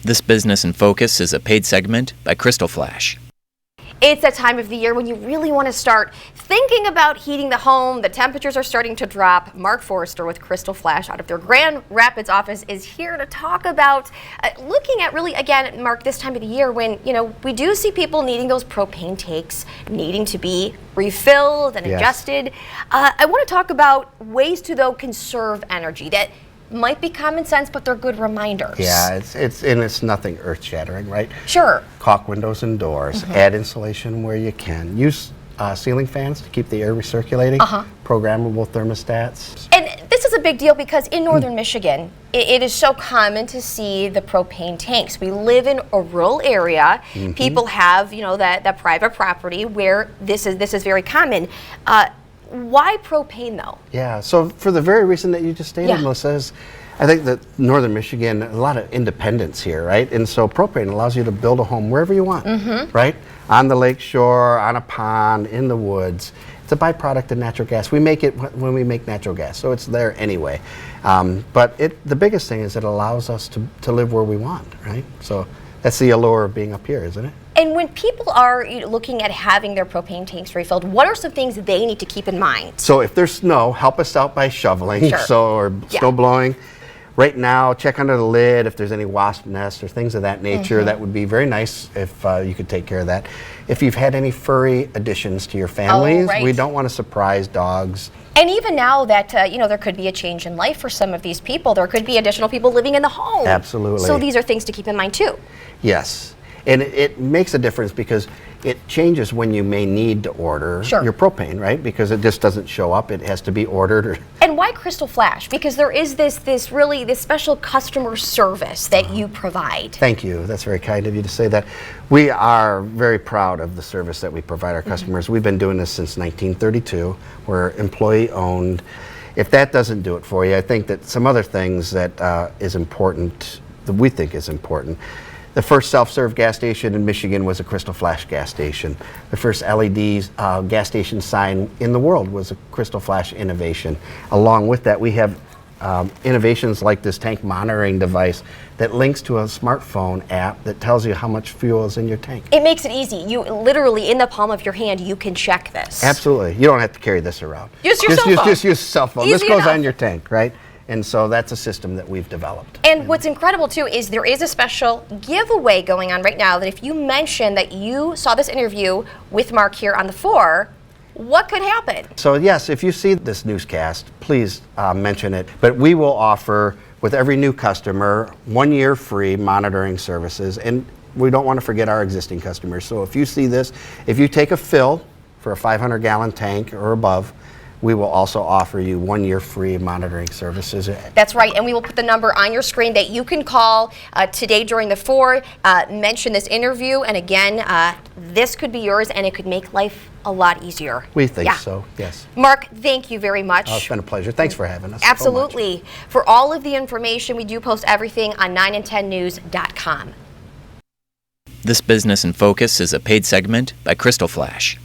This Business in Focus is a paid segment by Crystal Flash. It's that time of the year when you really want to start thinking about heating the home. The temperatures are starting to drop. Mark Forrester with Crystal Flash out of their Grand Rapids office is here to talk about looking at really, again, Mark, this time of the year when, we do see people needing those propane tanks, needing to be refilled and adjusted. I want to talk about ways to, though, conserve energy that might be common sense, but they're good reminders. Yeah, it's nothing earth-shattering, right? Sure. Caulk windows and doors, add insulation where you can. Use ceiling fans to keep the air recirculating, programmable thermostats. And this is a big deal because in northern Michigan, it is so common to see the propane tanks. We live in a rural area. People have, that private property where this is very common. Why propane, though? Yeah, so for the very reason that you just stated, Melissa, is I think that northern Michigan, a lot of independence here, right? And so propane allows you to build a home wherever you want, right? On the lake shore, on a pond, in the woods. It's a byproduct of natural gas. We make it when we make natural gas, so it's there anyway. But the biggest thing is it allows us to live where we want, right? So that's the allure of being up here, isn't it? And when people are looking at having their propane tanks refilled, what are some things they need to keep in mind? So if there's snow, help us out by shoveling, or snow blowing. Right now, check under the lid if there's any wasp nests or things of that nature. That would be very nice if you could take care of that. If you've had any furry additions to your families, we don't want to surprise dogs. And even now that, there could be a change in life for some of these people. There could be additional people living in the home. Absolutely. So these are things to keep in mind, too. Yes. And it makes a difference because it changes when you may need to order your propane, right? Because it just doesn't show up. It has to be ordered. And why Crystal Flash? Because there is this special customer service that you provide. Thank you. That's very kind of you to say that. We are very proud of the service that we provide our customers. We've been doing this since 1932. We're employee owned. If that doesn't do it for you, I think that some other things that is important, that we think is important. The first self-serve gas station in Michigan was a Crystal Flash gas station. The first LED gas station sign in the world was a Crystal Flash innovation. Along with that, we have innovations like this tank monitoring device that links to a smartphone app that tells you how much fuel is in your tank. It makes it easy. You literally, in the palm of your hand, you can check this. Absolutely. You don't have to carry this around. Use your cell phone. Just use cell phone. Easy this goes enough. on your tank, right? And so that's a system that we've developed. And what's incredible, too, is there is a special giveaway going on right now that if you mention that you saw this interview with Mark here on the 4, what could happen? So, yes, if you see this newscast, please mention it. But we will offer, with every new customer, 1 year free monitoring services. And we don't want to forget our existing customers. So if you see this, if you take a fill for a 500-gallon tank or above, we will also offer you 1 year free monitoring services. That's right, and we will put the number on your screen that you can call today during the 4, mention this interview, and again, this could be yours and it could make life a lot easier. We think so, yes. Mark, thank you very much. Oh, it's been a pleasure. Thanks for having us. Absolutely. So for all of the information, we do post everything on 9and10news.com. This Business in Focus is a paid segment by Crystal Flash.